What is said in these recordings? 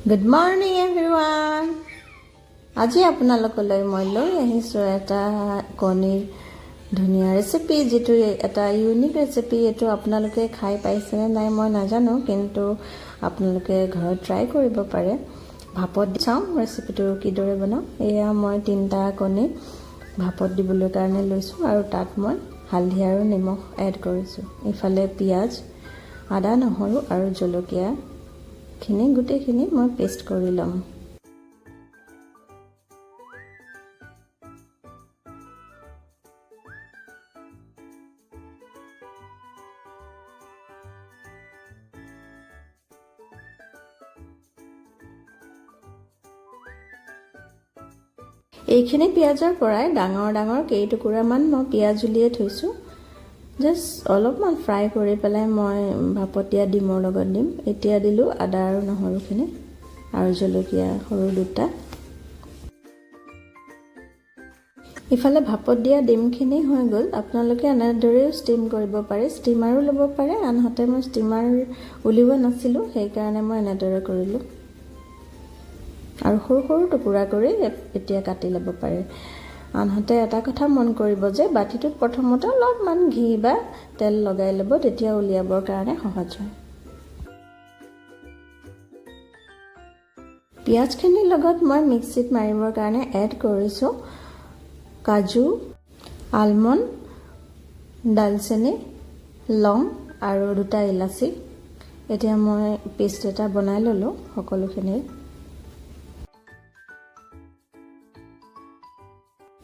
Good morning everyone. আজি আপোনালোকলৈ মই লৈ আহিছো এটা কণীৰ ধুনীয়া ৰেচিপি যেটো এটা ইউনিক ৰেচিপি এটো আপোনালোকে খাই পাইছে নাই মই নাজানো কিন্তু আপোনালোকে ঘৰত ট্ৰাই কৰিব পাৰে ভাপত চাও ৰেচিপিটো কিদৰে বনাও এয়া মই তিনটা কণী ভাপত দিবলৈ কাৰণে লৈছো আৰু তাত মই হালধি আৰু নিমখ এড কৰিছো ইফালে পিয়াজ আদা নহৰু আৰু জলকীয়া খিনি গুটেখিনি মই পেষ্ট কৰি লম এইখিনি পিয়াজৰ পৰাই ডাঙৰ ডাঙৰ কেইটুকুৰা মান মই পিয়াজ উলিয়াই থৈছো জাস্ট অলপমান ফ্ৰাই কৰি পেলাই মই ভাপতিয়া ডিমৰ লগত দিম এতিয়া দিলো আদা আৰু নহৰুখিনি আৰু জলকীয়া সৰু দুটা ইফালে ভাপত দিয়া ডিমখিনি হৈ গল আপোনালোকে আনাদৰেও ষ্টিম কৰিব পাৰে ষ্টিমাৰো ল'ব পাৰে আনহাতে মই ষ্টিমাৰ উলিওৱা নাছিলো সেই কাৰণে মই আনাদৰে কৰিলো আৰু সৰু সৰু টুকুৰা কৰি এতিয়া কাটি ল'ব পাৰে আনহাতে এটা কথা মন কৰিব যে বাটিটোত প্ৰথমতে অলপমান ঘি বা তেল লগাই ল'ব তেতিয়া উলিয়াবৰ কাৰণে সহজ হয় পিয়াজখিনিৰ লগত মই মিক্সিত মাৰিবৰ কাৰণে এড কৰিছো কাজু আলমণ্ড ডালচেনি লং আৰু দুটা ইলাচি এতিয়া মই পেষ্ট এটা বনাই ললো সকলোখিনি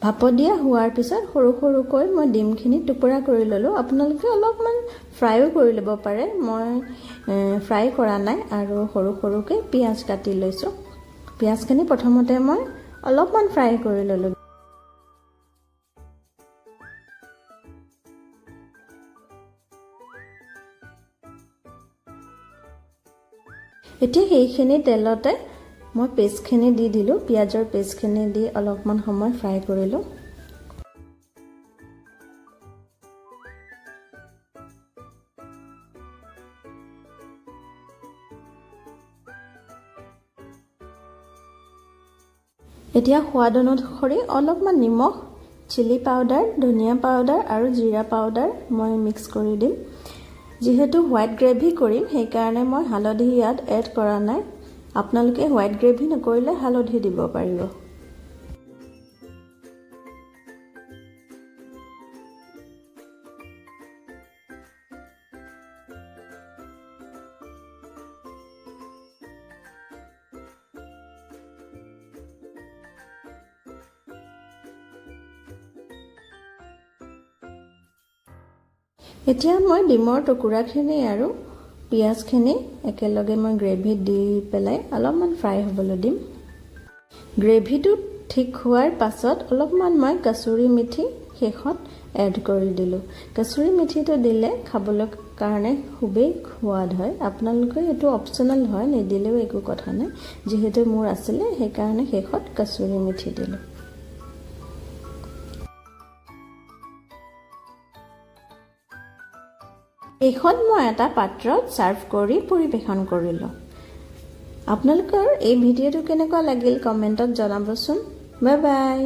ভাপত দিয়া হোৱাৰ পিছত সৰু সৰুকৈ মই ডিমখিনি টুকুৰা কৰি ললো আপোনালোকে অলপমান ফ্ৰাইও কৰি ল'ব পাৰে মই ফ্ৰাই কৰা নাই আৰু সৰু সৰুকৈ পিয়াজ কাটি লৈছো পিয়াজখিনি প্ৰথমতে মই অলপমান ফ্ৰাই কৰি ললো এতিয়া সেইখিনি তেলতে মই পেষ্টখিনি দি দিলো পিয়াজৰ পেষ্টখিনি দি অলপমান সময় ফ্ৰাই কৰিলো এতিয়া সোৱাদ অনুসৰি অলপমান নিমখ চিলি পাউডাৰ ধনিয়া পাউডাৰ আৰু জিৰা পাউডাৰ মই মিক্স কৰি দিম যেহেতু হোৱাইট গ্ৰেভি কৰিম সেই কাৰণে মই হালধি ইয়াত এড কৰা নাই আপোনালোকে হোৱাইট গ্ৰেভি নকৰিলে হালধি দিব পাৰিব এতিয়া মই ডিমৰ টুকুৰাখিনি আৰু পিয়াজখিনি একেলগে মই গ্ৰেভি দি পেলাই অলপমান ফ্ৰাই হ'বলৈ দিম গ্ৰেভিটো ঠিক হোৱাৰ পাছত অলপমান মই কসুৰি মেথি শেষত এড কৰি দিলো কসুৰি মেথিটো দিলে খাবলৈ কাৰণে খুবেই সোৱাদ হয় আপোনালোকে এটো অপচনেল হয় নিদিলেও একো কথা নাই যেহেতু মোৰ আছিল সেই কাৰণে শেষত কসুৰি মেথি দিলো এখন মই এটা পাত্ৰত সাৰ্ভ কৰি পৰিবেশন কৰিলো আপোনালোকৰ এই ভিডিঅটো কেনেকুৱা লাগিল কমেন্টত জনাবচোন বাই বাই